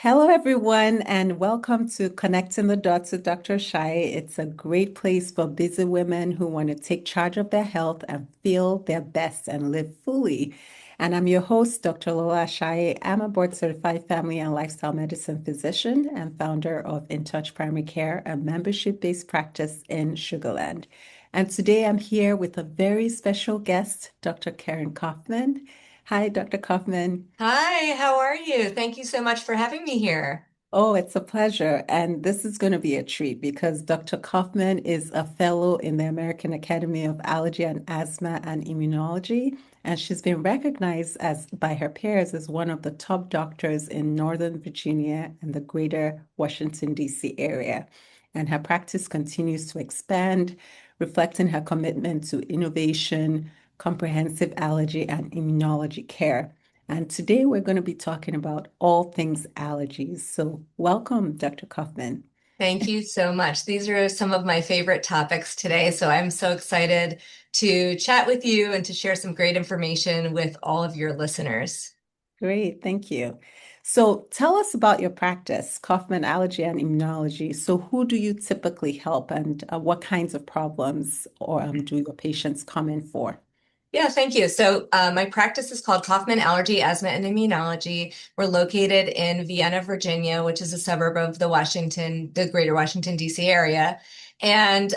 Hello, everyone, and welcome to Connecting the Dots with Dr. Shai. It's a great place for busy women who want to take charge of their health and feel their best and live fully. And I'm your host, Dr. Lola Shai. I'm a board certified family and lifestyle medicine physician and founder of InTouch Primary Care, a membership-based practice in Sugarland. And today I'm here with a very special guest, Dr. Karen Kaufman. Hi, Dr. Kaufman. Hi, how are you? Thank you so much for having me here. Oh, it's a pleasure. And this is going to be a treat because Dr. Kaufman is a fellow in the American Academy of Allergy and Asthma and Immunology. And she's been recognized as by her peers as one of the top doctors in Northern Virginia and the greater Washington, D.C. area. And her practice continues to expand, reflecting her commitment to innovation, comprehensive allergy and immunology care. And today we're going to be talking about all things allergies. So, welcome, Dr. Kaufman. Thank you so much. These are some of my favorite topics today, so I'm so excited to chat with you and to share some great information with all of your listeners. Great, thank you. So, tell us about your practice, Kaufman Allergy and Immunology. So, who do you typically help, and what kinds of problems or do your patients come in for? Yeah, thank you. So, my practice is called Kaufman Allergy, Asthma and Immunology. We're located in Vienna, Virginia, which is a suburb of the greater Washington, D.C. area. And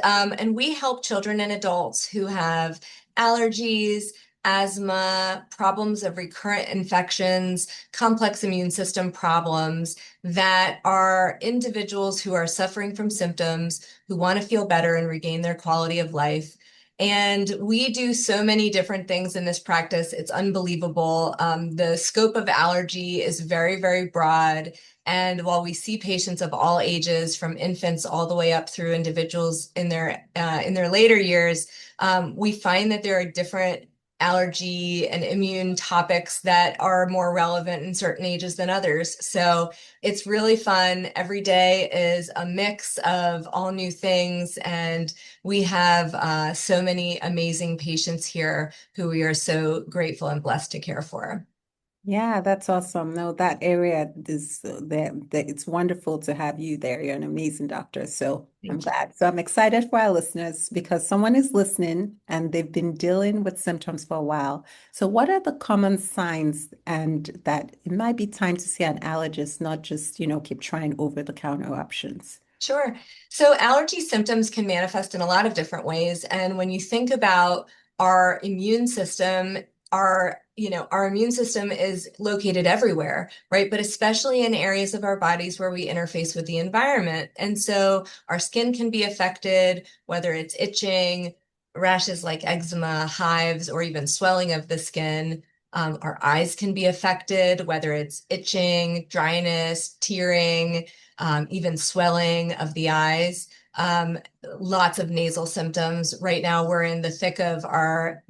we help children and adults who have allergies, asthma, problems of recurrent infections, complex immune system problems that are individuals who are suffering from symptoms, who want to feel better and regain their quality of life. And we do so many different things in this practice. It's unbelievable. The scope of allergy is very, very broad. And while we see patients of all ages, from infants all the way up through individuals in their later years, we find that there are different allergy and immune topics that are more relevant in certain ages than others. So it's really fun. Every day is a mix of all new things, and we have so many amazing patients here who we are so grateful and blessed to care for. Yeah, that's awesome. No, that area is it's wonderful to have you there. You're an amazing doctor. So I'm Thank you. glad. So I'm excited for our listeners because someone is listening and they've been dealing with symptoms for a while. So what are the common signs and that it might be time to see an allergist, not just, keep trying over-the-counter options? Sure. So allergy symptoms can manifest in a lot of different ways. And when you think about our immune system, our immune system is located everywhere, right? But especially in areas of our bodies where we interface with the environment. And so our skin can be affected, whether it's itching, rashes like eczema, hives, or even swelling of the skin. Our eyes can be affected, whether it's itching, dryness, tearing, even swelling of the eyes, um, lots of nasal symptoms. Right now, we're in the thick of our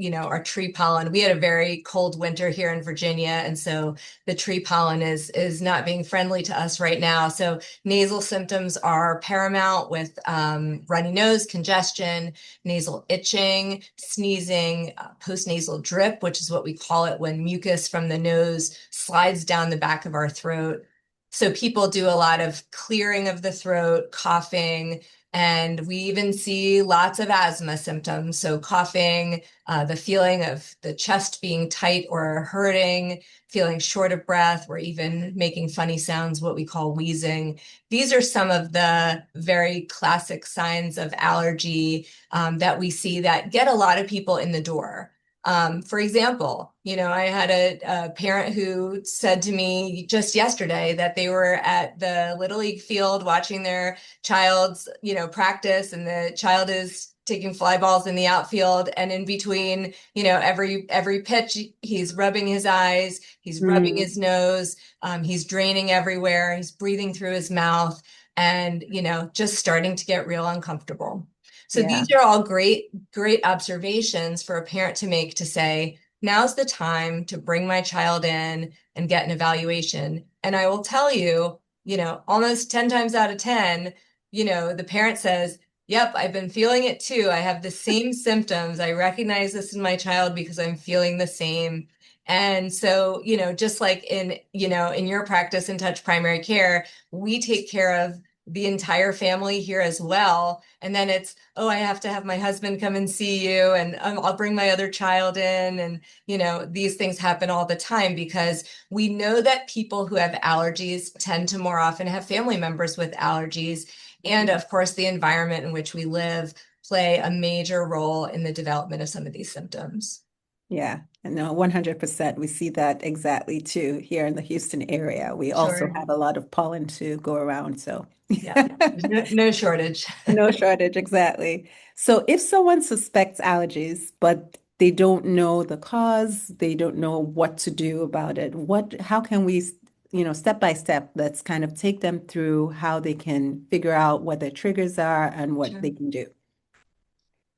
tree pollen. We had a very cold winter here in Virginia, and so the tree pollen is not being friendly to us right now. So nasal symptoms are paramount with runny nose, congestion, nasal itching, sneezing, postnasal drip, which is what we call it when mucus from the nose slides down the back of our throat. So people do a lot of clearing of the throat, coughing, and we even see lots of asthma symptoms. So coughing, the feeling of the chest being tight or hurting, feeling short of breath, or even making funny sounds, what we call wheezing. These are some of the very classic signs of allergy that we see that get a lot of people in the door. For example, I had a parent who said to me just yesterday that they were at the Little League field watching their child's, practice, and the child is taking fly balls in the outfield, and in between, every pitch, he's rubbing his eyes, he's rubbing Mm, his nose, he's draining everywhere, he's breathing through his mouth, and, just starting to get real uncomfortable. So yeah. these are all great, great observations for a parent to make to say, now's the time to bring my child in and get an evaluation. And I will tell you, almost 10 times out of 10, the parent says, yep, I've been feeling it too. I have the same symptoms. I recognize this in my child because I'm feeling the same. And so, just like in your practice InTouch Primary Care, we take care of the entire family here as well. And then it's, oh, I have to have my husband come and see you, and I'll bring my other child in. And, these things happen all the time because we know that people who have allergies tend to more often have family members with allergies. And Mhm. of course, the environment in which we live play a major role in the development of some of these symptoms. Yeah, and no, 100%. We see that exactly too here in the Houston area. We also Sure. have a lot of pollen to go around, so Yeah. There's no shortage. no shortage, exactly. So if someone suspects allergies, but they don't know the cause, they don't know what to do about it, how can we, step by step, let's kind of take them through how they can figure out what their triggers are and what Sure. they can do.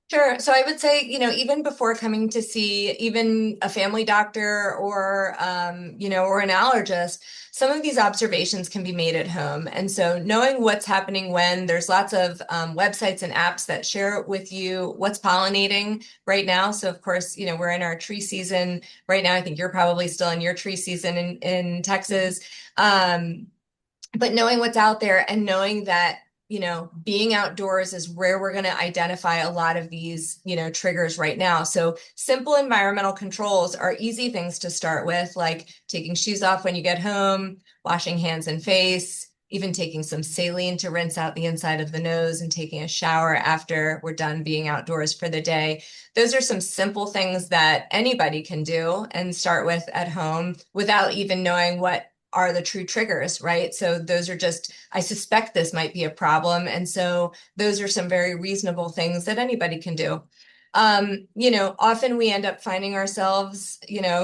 Sure. So I would say, even before coming to see even a family doctor or an allergist, some of these observations can be made at home. And so knowing what's happening when there's lots of websites and apps that share with you what's pollinating right now. So of course, we're in our tree season right now. I think you're probably still in your tree season in Texas. Um, but knowing what's out there and knowing that being outdoors is where we're going to identify a lot of these triggers right now. So simple environmental controls are easy things to start with, like taking shoes off when you get home, washing hands and face, even taking some saline to rinse out the inside of the nose, and taking a shower after we're done being outdoors for the day. Those are some simple things that anybody can do and start with at home without even knowing what are the true triggers, right? So those are just, I suspect this might be a problem. And so those are some very reasonable things that anybody can do. Often we end up finding ourselves,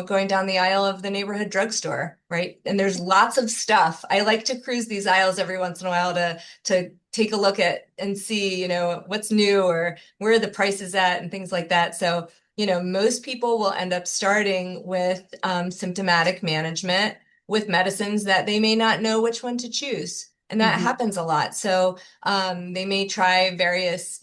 going down the aisle of the neighborhood drugstore, right? And there's lots of stuff. I like to cruise these aisles every once in a while to take a look at and see, what's new or where the price is at and things like that. So, most people will end up starting with symptomatic management with medicines that they may not know which one to choose. And that Mhm. happens a lot. So they may try various,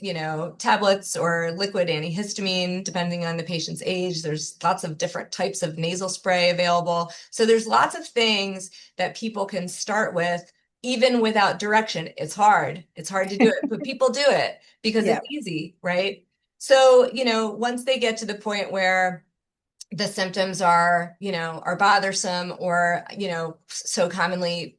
tablets or liquid antihistamine, depending on the patient's age. There's lots of different types of nasal spray available. So there's lots of things that people can start with, even without direction. It's hard. It's hard to do it, but people do it because Yeah. it's easy, right? So, once they get to the point where the symptoms are bothersome, or, so commonly,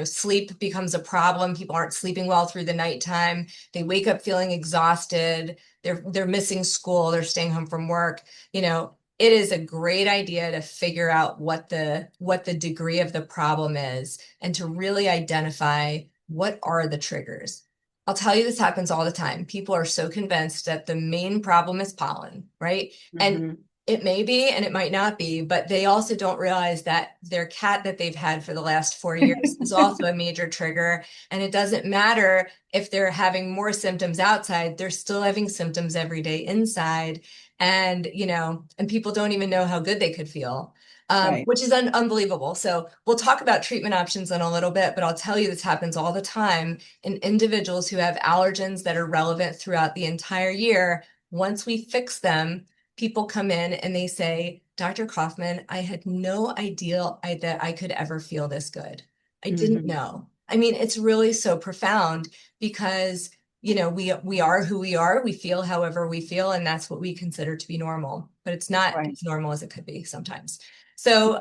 sleep becomes a problem. People aren't sleeping well through the nighttime. They wake up feeling exhausted. They're missing school. They're staying home from work. It is a great idea to figure out what the degree of the problem is and to really identify what are the triggers. I'll tell you, this happens all the time. People are so convinced that the main problem is pollen, right? And Mhm. it may be, and it might not be, but they also don't realize that their cat that they've had for the last 4 years is also a major trigger. And it doesn't matter if they're having more symptoms outside, they're still having symptoms every day inside. And, and people don't even know how good they could feel, Right. which is unbelievable. So we'll talk about treatment options in a little bit, but I'll tell you, this happens all the time in individuals who have allergens that are relevant throughout the entire year. Once we fix them, people come in and they say, Dr. Kaufman, I had no idea that I could ever feel this good. I didn't Mhm. know. I mean, it's really so profound because, we are who we are. We feel however we feel, and that's what we consider to be normal. But it's not Right. as normal as it could be sometimes. So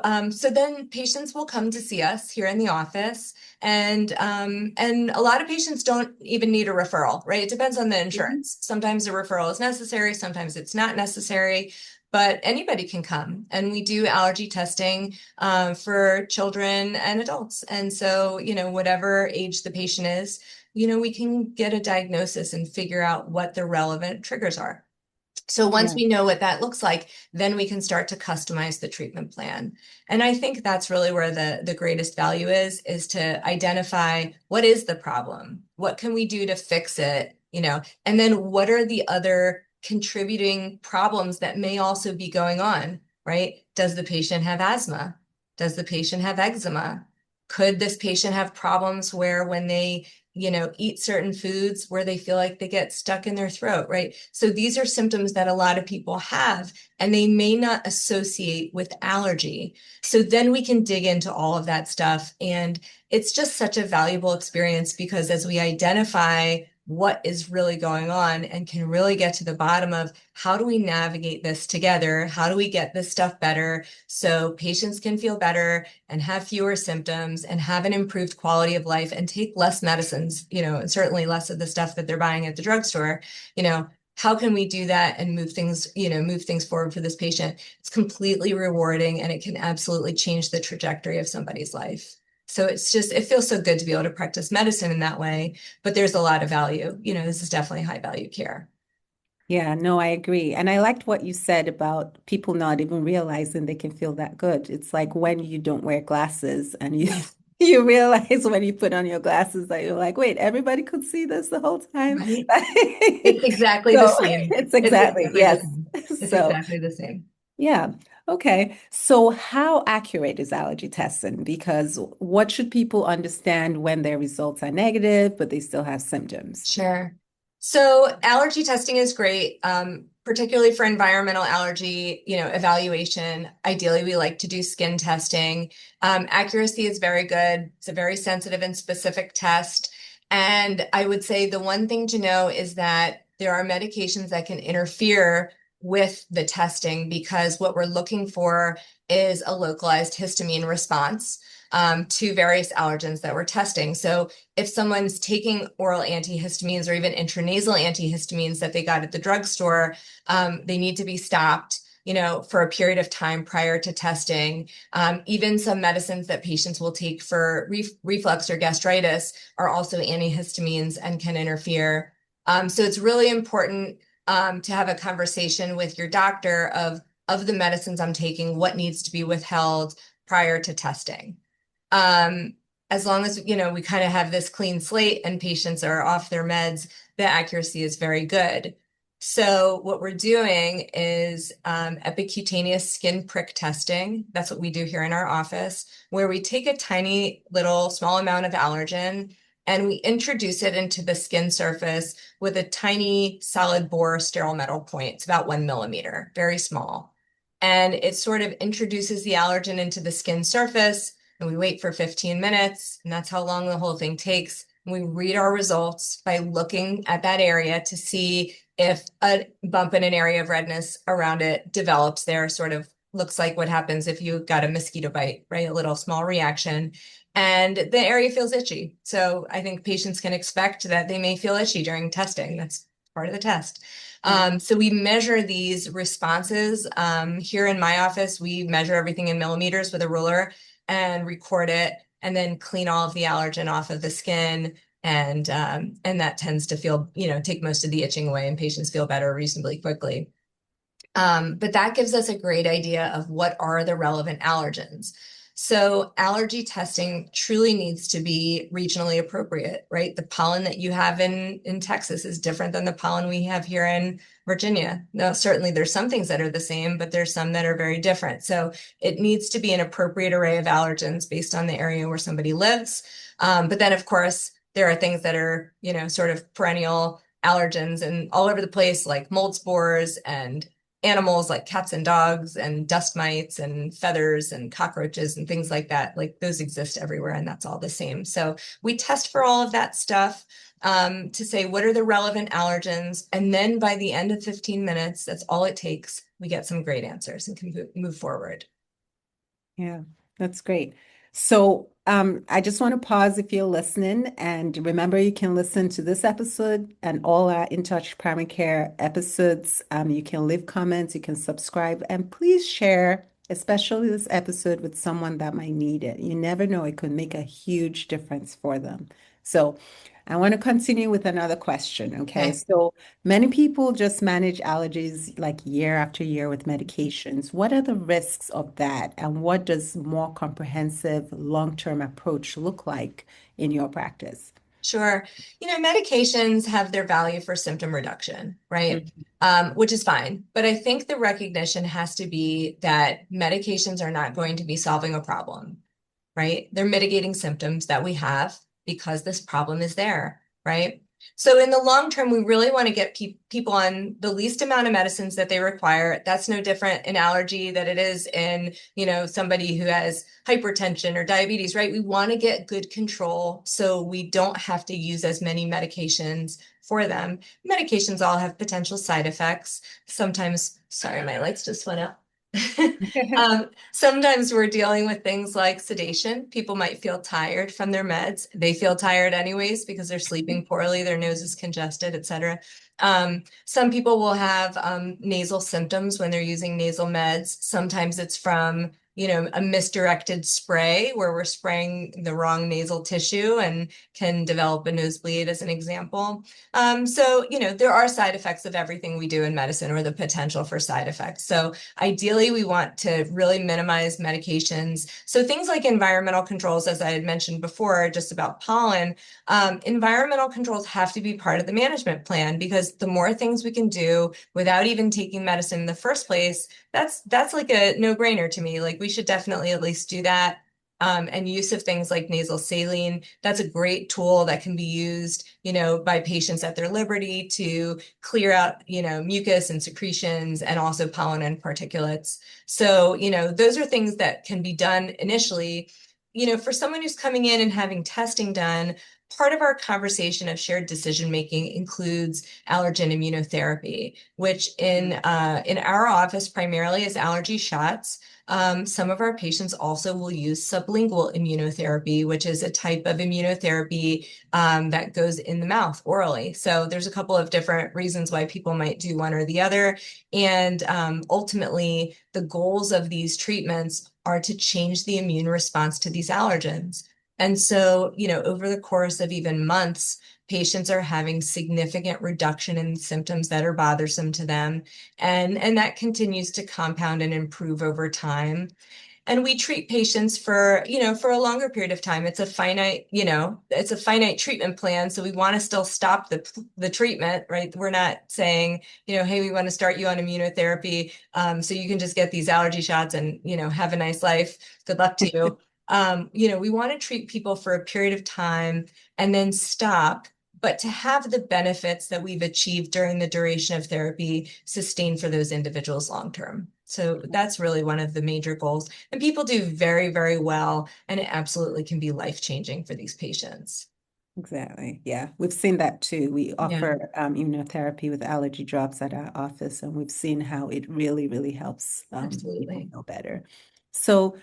then patients will come to see us here in the office, and a lot of patients don't even need a referral, right? It depends on the Mhm. insurance. Sometimes a referral is necessary, sometimes it's not necessary, but anybody can come. And we do allergy testing for children and adults. And so, whatever age the patient is, we can get a diagnosis and figure out what the relevant triggers are. So once Yeah. we know what that looks like, then we can start to customize the treatment plan. And I think that's really where the greatest value is to identify what is the problem? What can we do to fix it? And then what are the other contributing problems that may also be going on, right? Does the patient have asthma? Does the patient have eczema? Could this patient have problems where when they, eat certain foods where they feel like they get stuck in their throat, right? So these are symptoms that a lot of people have, and they may not associate with allergy. So then we can dig into all of that stuff. And it's just such a valuable experience because as we identify what is really going on and can really get to the bottom of how do we navigate this together? How do we get this stuff better so patients can feel better and have fewer symptoms and have an improved quality of life and take less medicines, and certainly less of the stuff that they're buying at the drugstore, you know, how can we do that and move things forward for this patient? It's completely rewarding and it can absolutely change the trajectory of somebody's life. So it feels so good to be able to practice medicine in that way, but there's a lot of value. This is definitely high value care. Yeah, no, I agree. And I liked what you said about people not even realizing they can feel that good. It's like when you don't wear glasses and you Yes, you realize when you put on your glasses that you're like, wait, everybody could see this the whole time. right. It's exactly the So same. it's It's exactly, exactly the yes. same. It's So exactly the same. yeah. Okay. So how accurate is allergy testing? Because what should people understand when their results are negative, but they still have symptoms? Sure. So allergy testing is great, particularly for environmental allergy, evaluation. Ideally, we like to do skin testing. Accuracy is very good. It's a very sensitive and specific test. And I would say the one thing to know is that there are medications that can interfere with the testing because what we're looking for is a localized histamine response to various allergens that we're testing. So if someone's taking oral antihistamines or even intranasal antihistamines that they got at the drugstore, they need to be stopped, for a period of time prior to testing. Even some medicines that patients will take for reflux or gastritis are also antihistamines and can interfere. So it's really important to have a conversation with your doctor of the medicines I'm taking, what needs to be withheld prior to testing. Um, as long as, we kind of have this clean slate and patients are off their meds, the accuracy is very good. So what we're doing is epicutaneous skin prick testing. That's what we do here in our office, where we take a tiny little small amount of allergen and we introduce it into the skin surface with a tiny solid bore sterile metal point. It's about 1 millimeter, very small. And it sort of introduces the allergen into the skin surface and we wait for 15 minutes, and that's how long the whole thing takes. And we read our results by looking at that area to see if a bump in an area of redness around it develops there, sort of looks like what happens if you got a mosquito bite, right? A little small reaction. And the area feels itchy. So I think patients can expect that they may feel itchy during testing. That's part of the test. Yeah. So we measure these responses. Here in my office, we measure everything in millimeters with a ruler and record it and then clean all of the allergen off of the skin. And that tends to take most of the itching away and patients feel better reasonably quickly. But that gives us a great idea of what are the relevant allergens. So allergy testing truly needs to be regionally appropriate, right? The pollen that you have in Texas is different than the pollen we have here in Virginia. Now, certainly there's some things that are the same, but there's some that are very different. So it needs to be an appropriate array of allergens based on the area where somebody lives. But then, of course, there are things that are, sort of perennial allergens and all over the place, like mold spores and animals like cats and dogs and dust mites and feathers and cockroaches and things like that. Like those exist everywhere and that's all the same. So we test for all of that stuff to say what are the relevant allergens. And then by the end of 15 minutes, that's all it takes. We get some great answers and can move forward. Yeah, that's great. So, I just want to pause if you're listening, and remember you can listen to this episode and all our InTouch Primary Care episodes. You can leave comments, you can subscribe, and please share, especially this episode, with someone that might need it. You never know, it could make a huge difference for them. So, I want to continue with another question. Okay, Okay. so many people just manage allergies like year after year with medications. What are the risks of that? And what does more comprehensive long-term approach look like in your practice? Sure. Medications have their value for symptom reduction, right? Mhm. Which is fine. But I think the recognition has to be that medications are not going to be solving a problem. right? They're mitigating symptoms that we have because this problem is there, right? So in the long term, we really want to get people on the least amount of medicines that they require. That's no different in allergy than it is in, somebody who has hypertension or diabetes, right? We want to get good control so we don't have to use as many medications for them. Medications all have potential side effects. Sometimes, sorry, my lights just went out. Sometimes we're dealing with things like sedation. People might feel tired from their meds. They feel tired anyways because they're sleeping poorly, their nose is congested, etc. Some people will have nasal symptoms when they're using nasal meds. Sometimes it's from, a misdirected spray where we're spraying the wrong nasal tissue and can develop a nosebleed as an example. So, there are side effects of everything we do in medicine, or the potential for side effects. So ideally, we want to really minimize medications. So things like environmental controls, as I had mentioned before, just about pollen, environmental controls have to be part of the management plan, because the more things we can do without even taking medicine in the first place, that's like a no-brainer to me. Like, we should definitely at least do that. And use of things like nasal saline, that's a great tool that can be used, by patients at their liberty to clear out, mucus and secretions, and also pollen and particulates. So, those are things that can be done initially. For someone who's coming in and having testing done, part of our conversation of shared decision making includes allergen immunotherapy, which in our office primarily is allergy shots. Some of our patients also will use sublingual immunotherapy, which is a type of immunotherapy that goes in the mouth orally. So there's a couple of different reasons why people might do one or the other. And ultimately, the goals of these treatments are to change the immune response to these allergens. And so, over the course of even months, patients are having significant reduction in symptoms that are bothersome to them. And that continues to compound and improve over time. And we treat patients for, for a longer period of time. It's a finite treatment plan. So we want to still stop the treatment, right? We're not saying, hey, we want to start you on immunotherapy, so you can just get these allergy shots and, have a nice life. Good luck to you. We want to treat people for a period of time and then stop, but to have the benefits that we've achieved during the duration of therapy sustained for those individuals long term. So that's really one of the major goals. And people do very, very well, and it absolutely can be life-changing for these patients. Exactly. Yeah, we've seen that too. We Yeah, offer immunotherapy with allergy drops at our office, and we've seen how it really, really helps people absolutely. feel better. So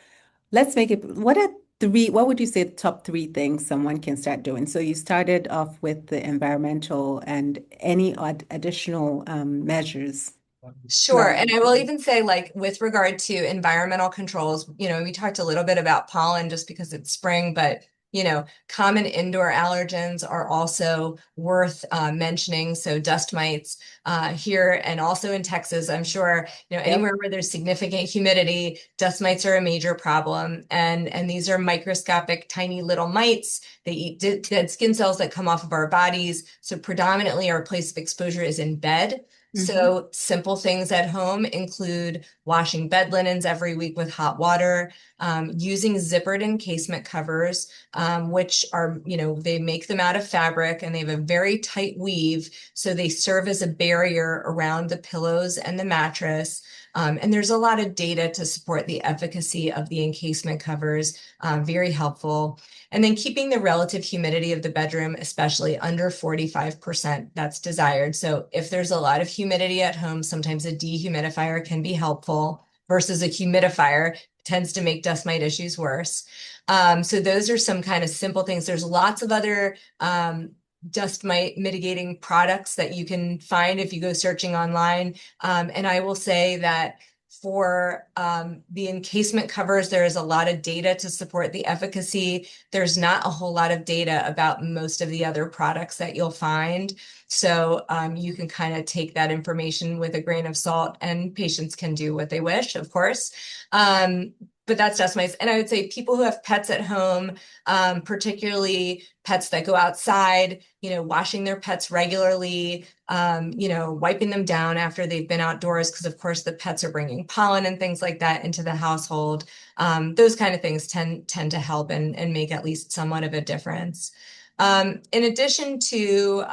let's make it, what would you say the top three things someone can start doing? So you started off with the environmental, and any additional measures Sure. throughout And the I will day. even say, like, with regard to environmental controls, we talked a little bit about pollen just because it's spring, but, common indoor allergens are also worth mentioning. So dust mites here, and also in Texas, I'm sure, Yep. anywhere where there's significant humidity, dust mites are a major problem. And these are microscopic, tiny little mites. They eat dead skin cells that come off of our bodies. So predominantly our place of exposure is in bed. Hmm. So simple things at home include washing bed linens every week with hot water, using zippered encasement covers, which are, they make them out of fabric and they have a very tight weave. So they serve as a barrier around the pillows and the mattress. And there's a lot of data to support the efficacy of the encasement covers, very helpful. And then keeping the relative humidity of the bedroom, especially under 45%, that's desired. So if there's a lot of humidity at home, sometimes a dehumidifier can be helpful versus a humidifier tends to make dust mite issues worse. So those are some kind of simple things. There's lots of other dust mite mitigating products that you can find if you go searching online. And I will say that for the encasement covers, there is a lot of data to support the efficacy. There's not a whole lot of data about most of the other products that you'll find. So you can kind of take that information with a grain of salt, and patients can do what they wish, of course. But that's dust mites. And I would say people who have pets at home, particularly pets that go outside, washing their pets regularly, wiping them down after they've been outdoors, because of course the pets are bringing pollen and things like that into the household. Those kind of things tend to help and make at least somewhat of a difference. In addition to,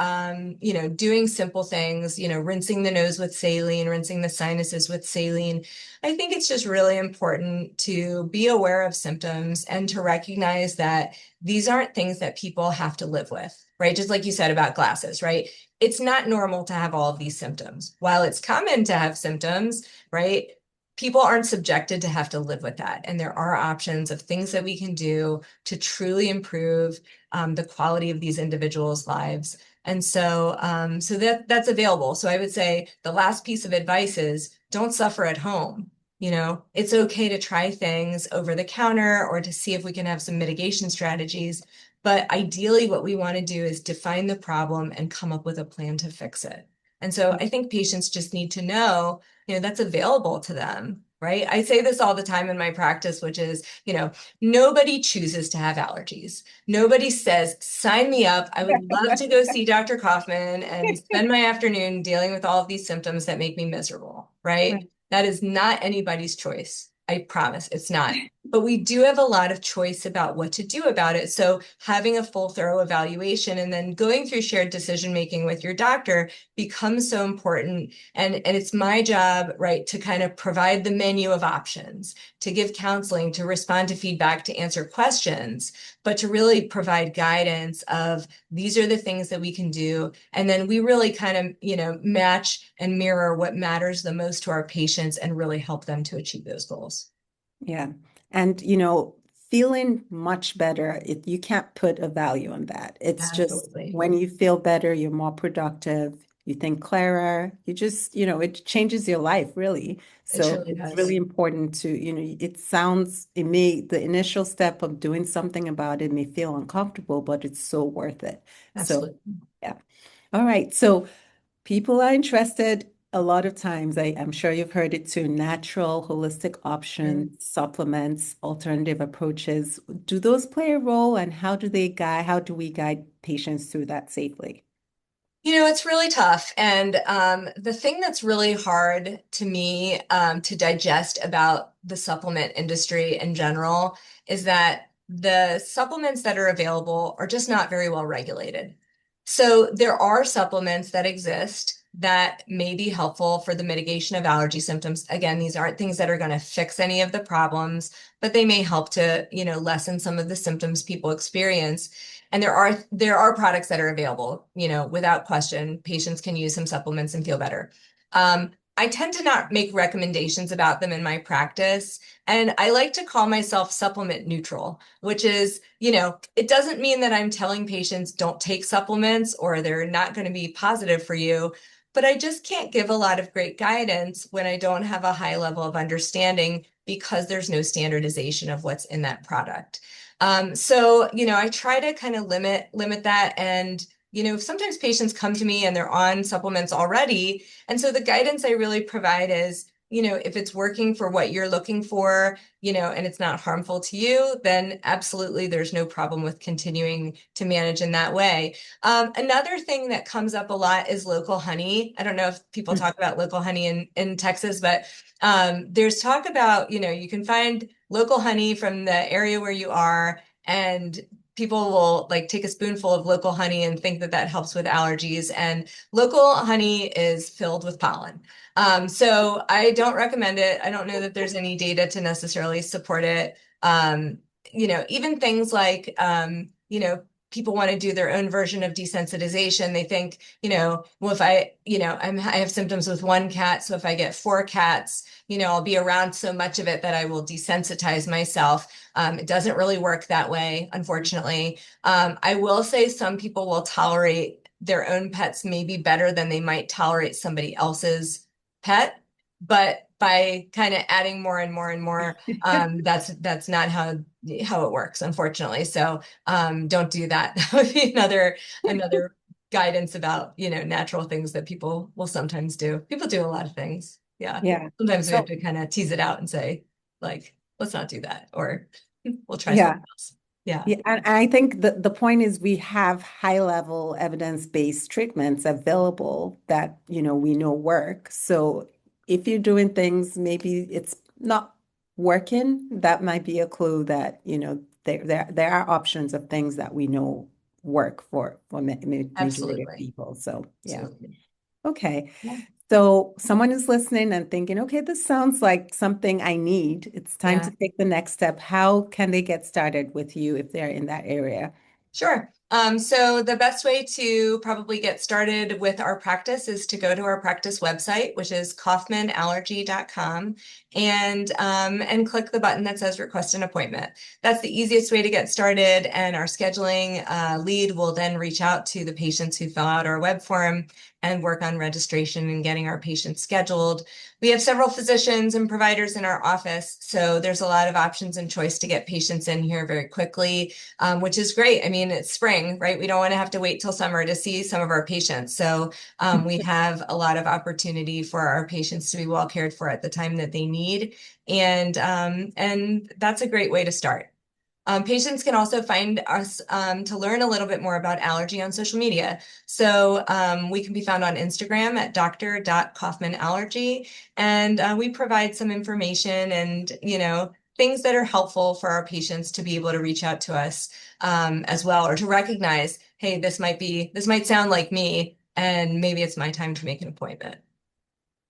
doing simple things, rinsing the nose with saline, rinsing the sinuses with saline, I think it's just really important to be aware of symptoms and to recognize that these aren't things that people have to live with, right? Just like you said about glasses, right? It's not normal to have all of these symptoms. While it's common to have symptoms, right? People aren't subjected to have to live with that. And there are options of things that we can do to truly improve the quality of these individuals' lives. And so that's available. So I would say the last piece of advice is don't suffer at home. It's okay to try things over the counter or to see if we can have some mitigation strategies. But ideally, what we want to do is define the problem and come up with a plan to fix it. And so I think patients just need to know, that's available to them, right? I say this all the time in my practice, which is, nobody chooses to have allergies. Nobody says, sign me up. I would love to go see Dr. Kaufman and spend my afternoon dealing with all of these symptoms that make me miserable, right? Right. That is not anybody's choice. I promise it's not. But we do have a lot of choice about what to do about it. So having a full, thorough evaluation and then going through shared decision making with your doctor becomes so important. And it's my job, right, to kind of provide the menu of options, to give counseling, to respond to feedback, to answer questions, but to really provide guidance of these are the things that we can do. And then we really kind of, match and mirror what matters the most to our patients and really help them to achieve those goals. Yeah. And, feeling much better, you can't put a value on that. It's just Absolutely. when you feel better, you're more productive, you think clearer, you just, it changes your life, really. It So truly it's really does. important to, the initial step of doing something about it may feel uncomfortable, but it's so worth it. So, Absolutely. yeah. All right. So, people are interested a lot of times. I'm sure you've heard it too, natural, holistic Mm. options, supplements, alternative approaches. Do those play a role and how do we guide patients through that safely? It's really tough. And the thing that's really hard to me to digest about the supplement industry in general is that the supplements that are available are just not very well regulated. So there are supplements that exist that may be helpful for the mitigation of allergy symptoms. Again, these aren't things that are going to fix any of the problems, but they may help to, lessen some of the symptoms people experience. And there are products that are available, without question. Patients can use some supplements and feel better. I tend to not make recommendations about them in my practice. And I like to call myself supplement neutral, which is, it doesn't mean that I'm telling patients don't take supplements or they're not going to be positive for you. But I just can't give a lot of great guidance when I don't have a high level of understanding because there's no standardization of what's in that product. So, I try to kind of limit that. And, sometimes patients come to me and they're on supplements already. And so the guidance I really provide is, if it's working for what you're looking for, and it's not harmful to you, then absolutely there's no problem with continuing to manage in that way. Another thing that comes up a lot is local honey. I don't know if people talk about local honey in Texas, but there's talk about, you can find local honey from the area where you are, and people will like take a spoonful of local honey and think that that helps with allergies. And local honey is filled with pollen. So I don't recommend it. I don't know that there's any data to necessarily support it. Even things like, people want to do their own version of desensitization. They think, well, if I have symptoms with one cat, so if I get four cats, I'll be around so much of it that I will desensitize myself. It doesn't really work that way, unfortunately. I will say some people will tolerate their own pets maybe better than they might tolerate somebody else's pet, but by kind of adding more and more and more, that's not how it works, unfortunately. So don't do that. That would be another guidance about, natural things that people will sometimes do. People do a lot of things. Yeah. Yeah. Sometimes we have So, to kind of tease it out and say, like, let's not do that, or we'll try yeah. something else. Yeah, Yeah, and I think the point is we have high level evidence-based treatments available that, we know work. So if you're doing things, maybe it's not working, that might be a clue that, there are options of things that we know work for majority of absolutely. people. So yeah. Absolutely. Okay. Yeah. So someone is listening and thinking, okay, this sounds like something I need. It's time to Yeah. take the next step. How can they get started with you if they're in that area? Sure. So the best way to probably get started with our practice is to go to our practice website, which is kaufmanallergy.com, and click the button that says request an appointment. That's the easiest way to get started, and our scheduling lead will then reach out to the patients who fill out our web form and work on registration and getting our patients scheduled. We have several physicians and providers in our office, so there's a lot of options and choice to get patients in here very quickly, which is great. I mean, it's spring, right? We don't want to have to wait till summer to see some of our patients. So we have a lot of opportunity for our patients to be well cared for at the time that they need. And that's a great way to start. Patients can also find us to learn a little bit more about allergy on social media. So we can be found on Instagram at dr.kaufmanallergy, and we provide some information and, things that are helpful for our patients to be able to reach out to us as well, or to recognize, hey, this might sound like me, and maybe it's my time to make an appointment.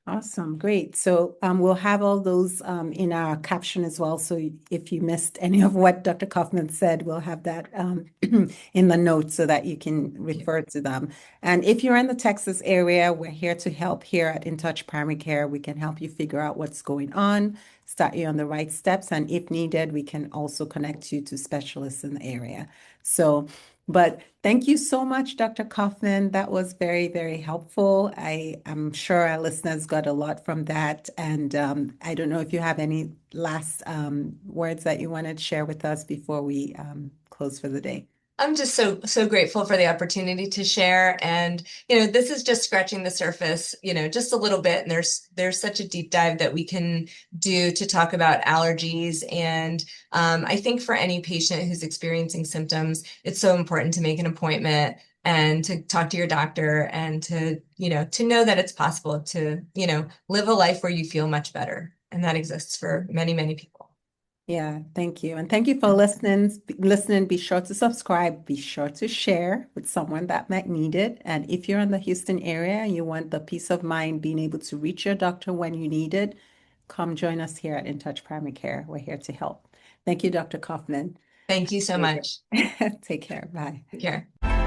Awesome, great. So we'll have all those in our caption as well. So if you missed any of what Dr. Kaufman said, we'll have that in the notes so that you can refer to them. And if you're in the Texas area, we're here to help here at InTouch Primary Care. We can help you figure out what's going on, start you on the right steps, and if needed, we can also connect you to specialists in the area. So but thank you so much, Dr. Kaufman. That was very, very helpful. I am sure our listeners got a lot from that. And I don't know if you have any last words that you want to share with us before we close for the day. I'm just so grateful for the opportunity to share. And, this is just scratching the surface, just a little bit. And there's such a deep dive that we can do to talk about allergies. And I think for any patient who's experiencing symptoms, it's so important to make an appointment and to talk to your doctor and to know that it's possible to, live a life where you feel much better. And that exists for many, many people. Yeah, thank you. And thank you for listening. Be sure to subscribe. Be sure to share with someone that might need it. And if you're in the Houston area and you want the peace of mind being able to reach your doctor when you need it, come join us here at InTouch Primary Care. We're here to help. Thank you, Dr. Kaufman. Thank you so much. Take care. Bye. Take care.